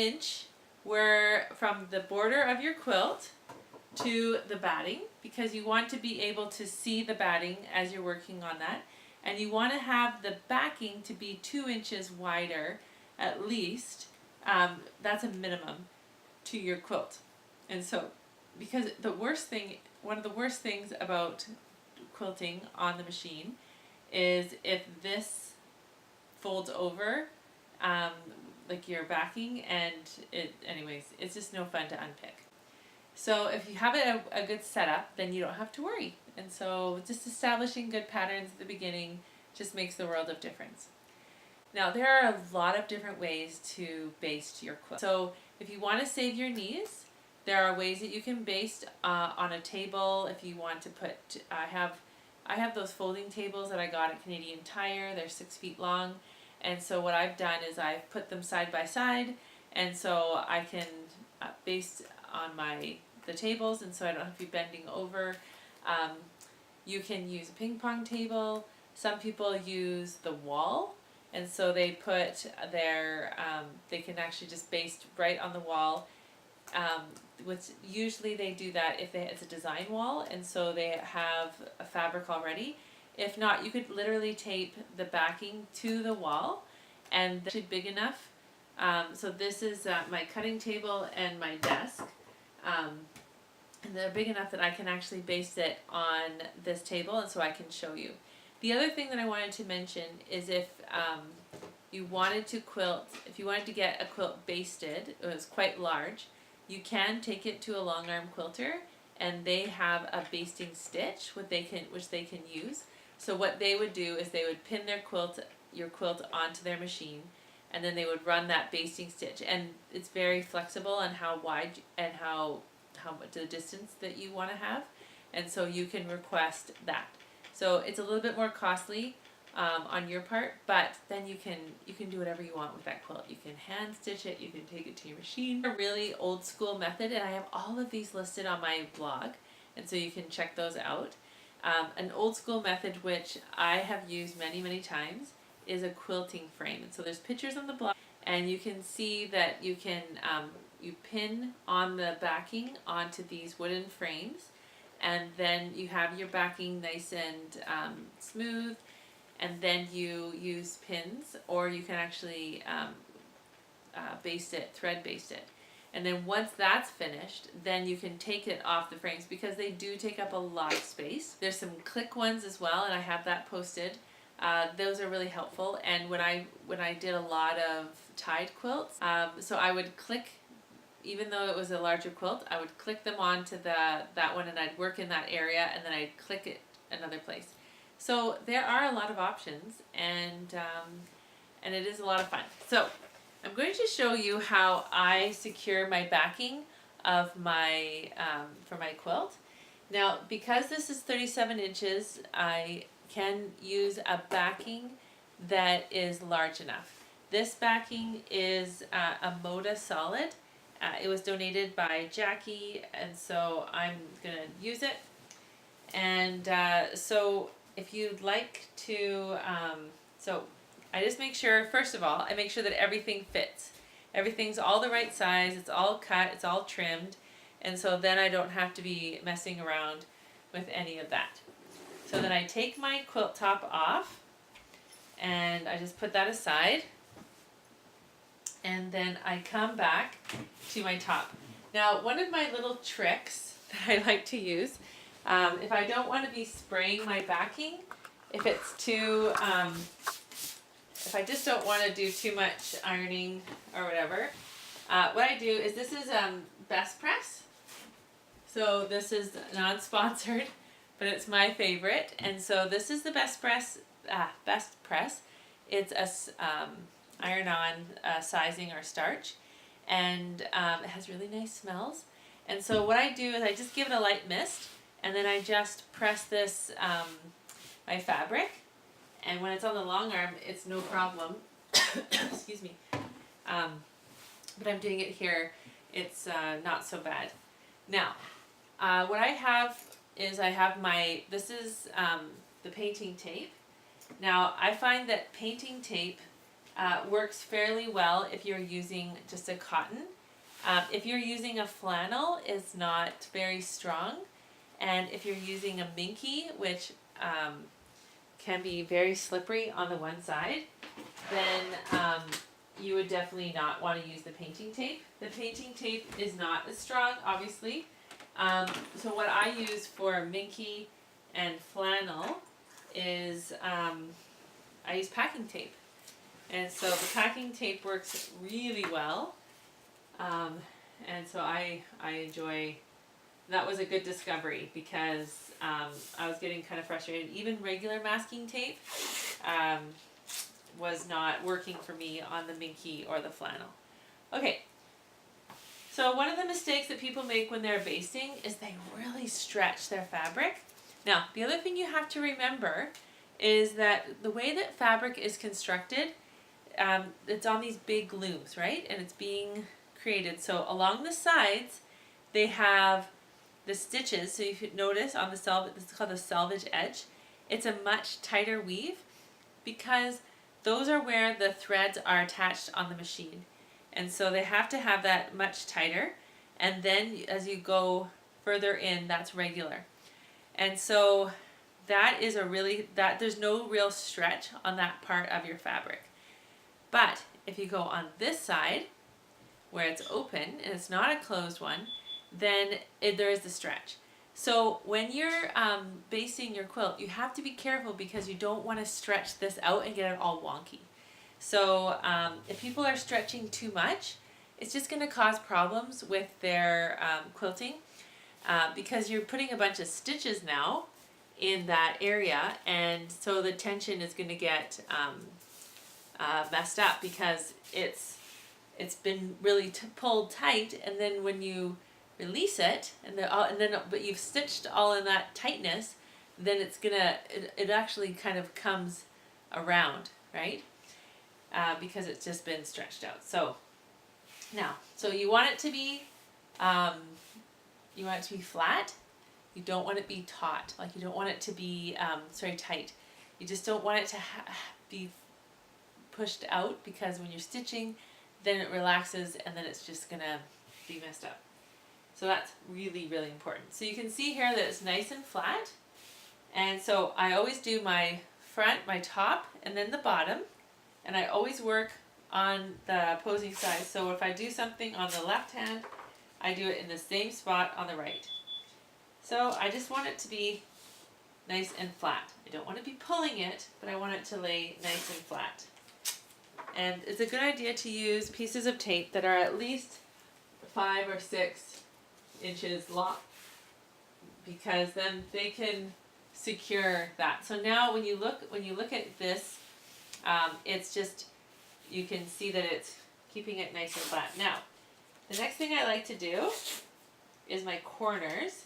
inch from the border of your quilt to the batting, because you want to be able to see the batting as you're working on that, and you want to have the backing to be 2 inches wider at least. That's a minimum to your quilt. And so, because one of the worst things about quilting on the machine is if this folds over, like your backing, and it's just no fun to unpick. So if you have a good setup, then you don't have to worry. And so just establishing good patterns at the beginning just makes the world of difference. Now there are a lot of different ways to baste your quilt. So if you want to save your knees, there are ways that you can baste on a table. If you want to put, I have those folding tables that I got at Canadian Tire. They're 6 feet long. And so what I've done is I've put them side by side, and so I can baste on the tables, and so I don't have to be bending over. You can use a ping pong table. Some people use the wall, and so they put they can actually just baste right on the wall. Which usually they do that if it's a design wall, and so they have a fabric already. If not, you could literally tape the backing to the wall, and that's big enough. So this is my cutting table and my desk. And they're big enough that I can actually baste it on this table, and so I can show you. The other thing that I wanted to mention is if you wanted to get a quilt basted, it was quite large, you can take it to a long arm quilter, and they have a basting stitch which they can use. So what they would do is they would pin your quilt onto their machine, and then they would run that basting stitch, and it's very flexible on how wide and how much the distance that you want to have, and so you can request that. So it's a little bit more costly on your part, but then you can do whatever you want with that quilt. You can hand stitch it, you can take it to your machine. A really old school method, and I have all of these listed on my blog, and so you can check those out. An old school method which I have used many times is a quilting frame, and so there's pictures on the blog, and you can see that you can you pin on the backing onto these wooden frames, and then you have your backing nice and smooth, and then you use pins, or you can actually thread baste it. And then once that's finished, then you can take it off the frames, because they do take up a lot of space. There's some click ones as well, and I have that posted. Those are really helpful. And when I did a lot of tied quilts, so I would click, even though it was a larger quilt, I would click them onto that one, and I'd work in that area, and then I'd click it another place. So there are a lot of options, and it is a lot of fun. So I'm going to show you how I secure my backing of my for my quilt. Now, because this is 37 inches, I can use a backing that is large enough. This backing is a Moda Solid. It was donated by Jackie, and so I'm going to use it. And so if you'd like to, so I just make sure, first of all, I make sure that everything fits. Everything's all the right size, it's all cut, it's all trimmed, and so then I don't have to be messing around with any of that. So then I take my quilt top off, and I just put that aside, and then I come back to my top. Now, one of my little tricks that I like to use, if I don't want to be spraying my backing, if it's too, if I just don't want to do too much ironing or whatever, what I do is, this is Best Press. So this is non-sponsored, but it's my favorite. And so this is the Best Press. It's a iron-on sizing or starch, and it has really nice smells. And so what I do is I just give it a light mist, and then I just press this my fabric. And when it's on the long arm, it's no problem. Excuse me. But I'm doing it here, it's not so bad. Now, what I have is this is the painting tape. Now, I find that painting tape works fairly well if you're using just a cotton. If you're using a flannel, it's not very strong. And if you're using a minky, which can be very slippery on the one side, then you would definitely not want to use the painting tape. The painting tape is not as strong, obviously. So what I use for minky and flannel is I use packing tape. And so the packing tape works really well. And so I enjoy, that was a good discovery because I was getting kind of frustrated. Even regular masking tape was not working for me on the minky or the flannel. Okay, so one of the mistakes that people make when they're basting is they really stretch their fabric. Now, the other thing you have to remember is that the way that fabric is constructed, it's on these big looms, right? And it's being created. So along the sides, they have the stitches. So if you notice on the selvage, this is called the selvage edge. It's a much tighter weave because those are where the threads are attached on the machine. And so they have to have that much tighter. And then as you go further in, that's regular. And so that is there's no real stretch on that part of your fabric. But if you go on this side, where it's open and it's not a closed one, then there is the stretch. So when you're basting your quilt, you have to be careful because you don't want to stretch this out and get it all wonky. So if people are stretching too much, it's just going to cause problems with their quilting because you're putting a bunch of stitches now in that area, and so the tension is going to get messed up because it's been really pulled tight, and then when you release it, but you've stitched all in that tightness, then it actually kind of comes around, right? Because it's just been stretched out. So now, so you want it to be flat. You don't want it to be taut. Like you don't want it to be tight. You just don't want it to be pushed out because when you're stitching, then it relaxes and then it's just gonna be messed up. So that's really, really important. So you can see here that it's nice and flat. And so I always do my front, my top, and then the bottom. And I always work on the opposing side. So if I do something on the left hand, I do it in the same spot on the right. So I just want it to be nice and flat. I don't want to be pulling it, but I want it to lay nice and flat. And it's a good idea to use pieces of tape that are at least 5 or 6 inches long because then they can secure that. So now when you look at this, it's just, you can see that it's keeping it nice and flat. Now, the next thing I like to do is my corners.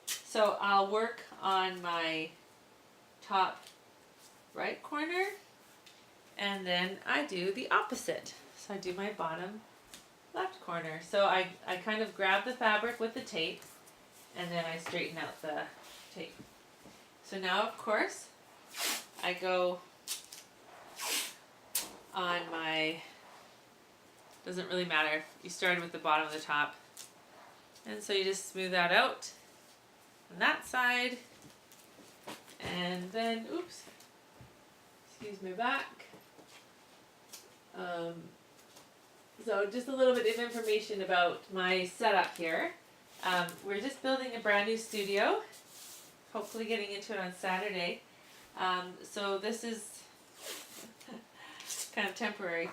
So I'll work on my top right corner, and then I do the opposite. So I do my bottom left corner. So I kind of grab the fabric with the tape, and then I straighten out the tape. So now, of course, I go on my, doesn't really matter, you started with the bottom of the top. And so you just smooth that out on that side, and then, oops, excuse me back. So just a little bit of information about my setup here. We're just building a brand new studio, hopefully getting into it on Saturday. So this is kind of temporary.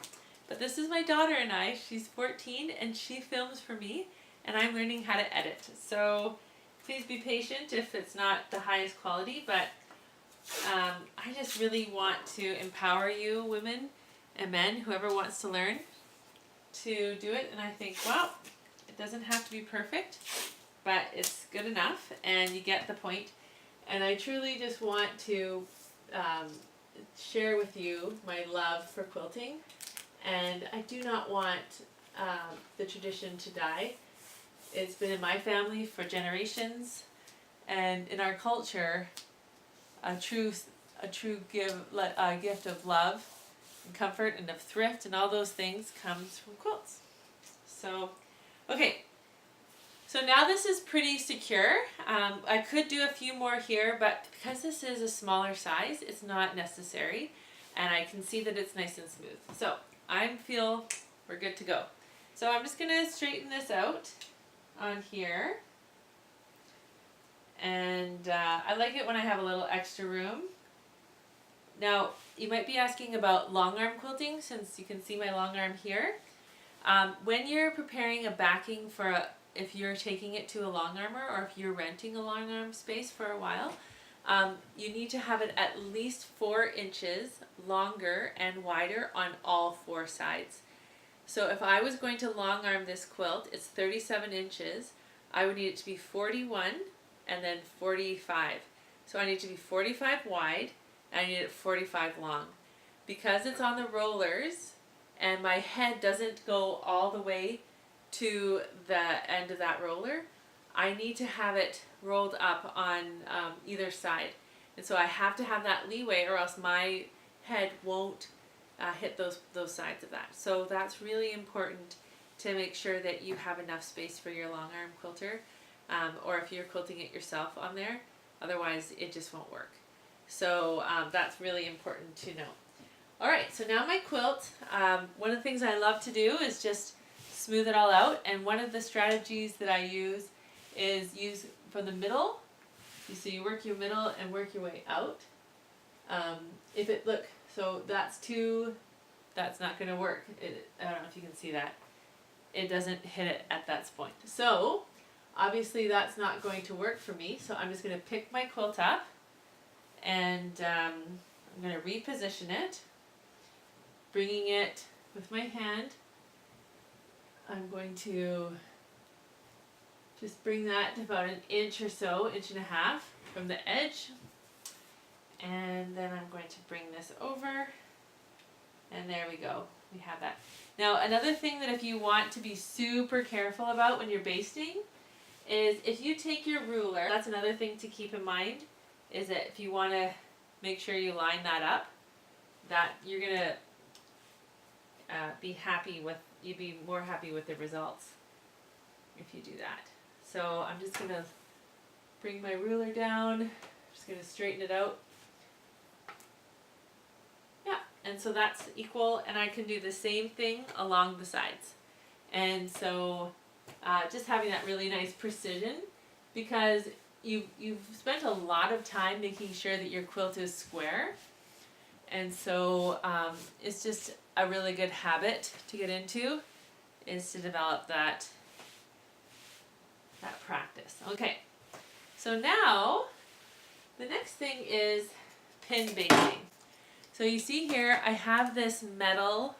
But this is my daughter and I. She's 14 and she films for me, and I'm learning how to edit. So please be patient if it's not the highest quality, but I just really want to empower you, women and men, whoever wants to learn, to do it. And I think, well, it doesn't have to be perfect, but it's good enough and you get the point. And I truly just want to share with you my love for quilting, and I do not want the tradition to die. It's been in my family for generations, and in our culture, a true gift of love and comfort and of thrift and all those things comes from quilts. So, okay. So now this is pretty secure. I could do a few more here, but because this is a smaller size, it's not necessary. And I can see that it's nice and smooth. So I feel we're good to go. So I'm just gonna straighten this out on here. And I like it when I have a little extra room. Now, you might be asking about long arm quilting, since you can see my long arm here. When you're preparing a backing for if you're taking it to a long armor, or if you're renting a long arm space for a while, you need to have it at least 4 inches longer and wider on all 4 sides. So if I was going to long arm this quilt, it's 37 inches. I would need it to be 41 and then 45. So I need it to be 45 wide and I need it 45 long. Because it's on the rollers and my head doesn't go all the way to the end of that roller, I need to have it rolled up on either side. And so I have to have that leeway or else my head won't hit those sides of that. So that's really important to make sure that you have enough space for your long arm quilter, or if you're quilting it yourself on there, otherwise it just won't work. So that's really important to know. Alright, so now my quilt, one of the things I love to do is just smooth it all out, and one of the strategies that I use is use from the middle. So you work your middle and work your way out. So that's not going to work. I don't know if you can see that. It doesn't hit it at that point. So obviously that's not going to work for me. So I'm just going to pick my quilt up and I'm going to reposition it, bringing it with my hand. I'm going to just bring that to about 1 inch or so, 1.5 inches from the edge. And then I'm going to bring this over. And there we go. We have that. Now another thing that if you want to be super careful about when you're basting is if you take your ruler, that's another thing to keep in mind, is that if you want to make sure you line that up, that you're going to you'd be more happy with the results if you do that. So I'm just going to bring my ruler down, just going to straighten it out. Yeah, and so that's equal, and I can do the same thing along the sides. And so just having that really nice precision, because you've spent a lot of time making sure that your quilt is square, and so it's just a really good habit to get into, is to develop that practice. Okay, so now the next thing is pin basting. So you see here I have this metal,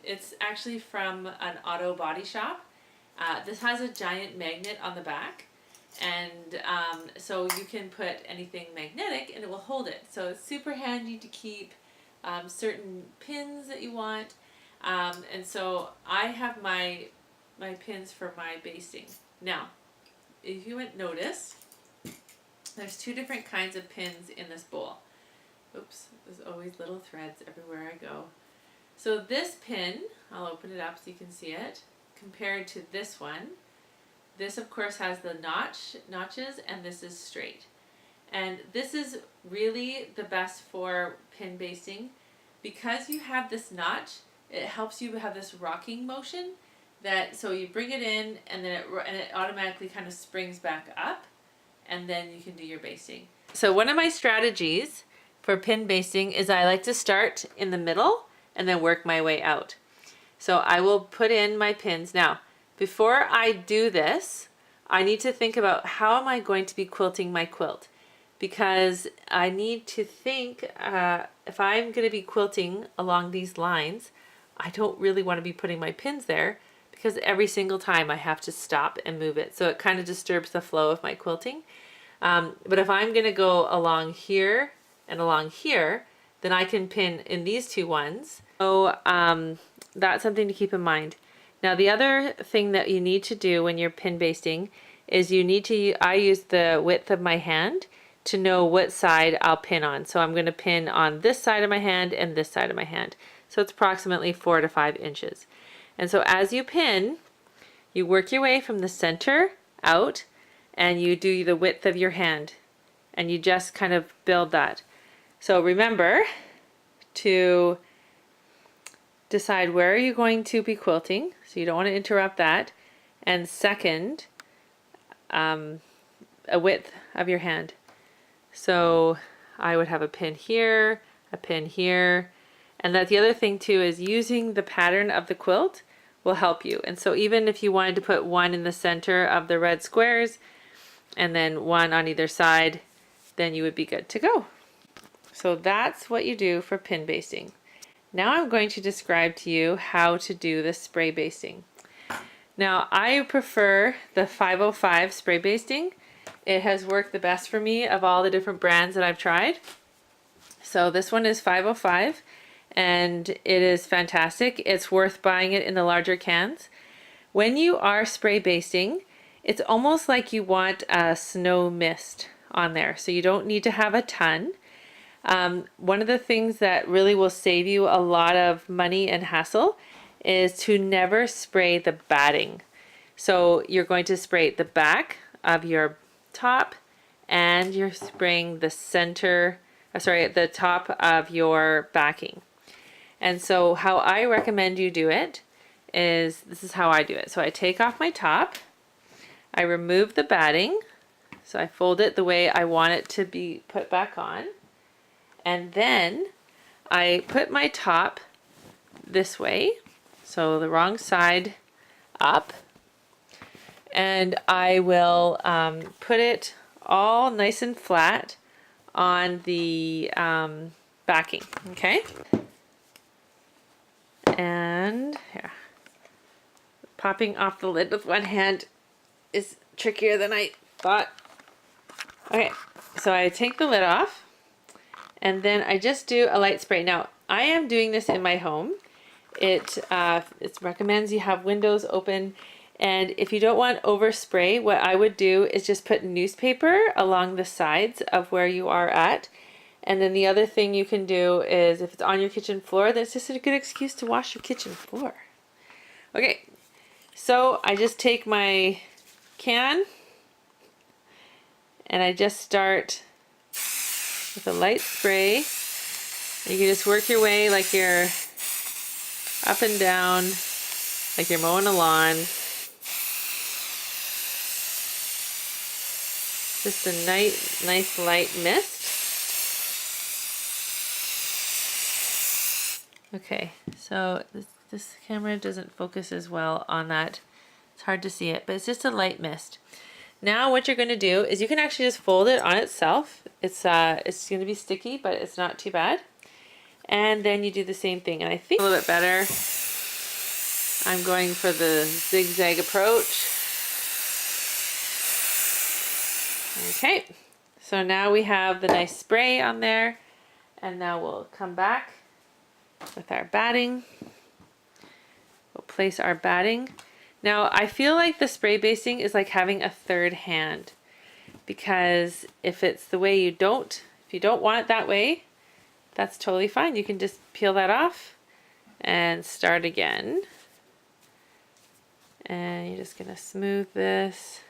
it's actually from an auto body shop. This has a giant magnet on the back, and so you can put anything magnetic and it will hold it. So it's super handy to keep certain pins that you want, and so I have my pins for my basting. Now, if you would notice, there's 2 different kinds of pins in this bowl. Oops, there's always little threads everywhere I go. So this pin, I'll open it up so you can see it, compared to this one. This of course has the notches, and this is straight. And this is really the best for pin basting because you have this notch. It helps you have this rocking motion, so you bring it in and then it automatically kind of springs back up, and then you can do your basting. So one of my strategies for pin basting is I like to start in the middle and then work my way out. So I will put in my pins. Now, before I do this, I need to think about how am I going to be quilting my quilt, because I need to think if I'm going to be quilting along these lines, I don't really want to be putting my pins there, because every single time I have to stop and move it. So it kind of disturbs the flow of my quilting. But if I'm going to go along here and along here, then I can pin in these 2 ones. So that's something to keep in mind. Now the other thing that you need to do when you're pin basting is I use the width of my hand to know what side I'll pin on. So I'm going to pin on this side of my hand and this side of my hand. So it's approximately 4 to 5 inches. And so as you pin, you work your way from the center out and you do the width of your hand and you just kind of build that. So remember to decide where are you going to be quilting, so you don't want to interrupt that, and second, a width of your hand. So I would have a pin here, and that the other thing too is using the pattern of the quilt will help you. And so even if you wanted to put one in the center of the red squares and then one on either side, then you would be good to go. So that's what you do for pin basting. Now I'm going to describe to you how to do the spray basting. Now I prefer the 505 spray basting. It has worked the best for me of all the different brands that I've tried. So this one is 505 and it is fantastic. It's worth buying it in the larger cans. When you are spray basting, it's almost like you want a snow mist on there. So you don't need to have a ton. One of the things that really will save you a lot of money and hassle is to never spray the batting. So you're going to spray the back of your top and you're spraying the center, the top of your backing. And so how I recommend you do it is, this is how I do it. So I take off my top, I remove the batting, so I fold it the way I want it to be put back on. And then I put my top this way, so the wrong side up, and I will put it all nice and flat on the backing, okay? And here, popping off the lid with one hand is trickier than I thought. Okay, so I take the lid off. And then I just do a light spray. Now, I am doing this in my home. It recommends you have windows open. And if you don't want overspray, what I would do is just put newspaper along the sides of where you are at. And then the other thing you can do is, if it's on your kitchen floor, that's just a good excuse to wash your kitchen floor. Okay, so I just take my can and I just start with a light spray. You can just work your way like you're up and down, like you're mowing a lawn. Just a nice light mist. Okay, so this camera doesn't focus as well on that. It's hard to see it, but it's just a light mist. Now what you're going to do is you can actually just fold it on itself. It's going to be sticky, but it's not too bad. And then you do the same thing. And I think a little bit better. I'm going for the zigzag approach. Okay, so now we have the nice spray on there. And now we'll come back with our batting. We'll place our batting. Now I feel like the spray basting is like having a third hand, because if it's the way if you don't want it that way, that's totally fine. You can just peel that off and start again. And you're just gonna smooth this.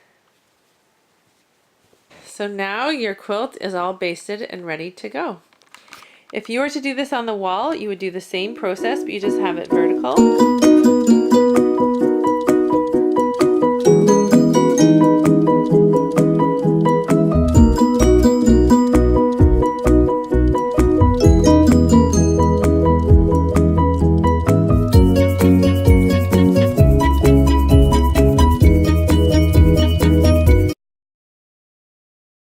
So now your quilt is all basted and ready to go. If you were to do this on the wall, you would do the same process, but you just have it vertical.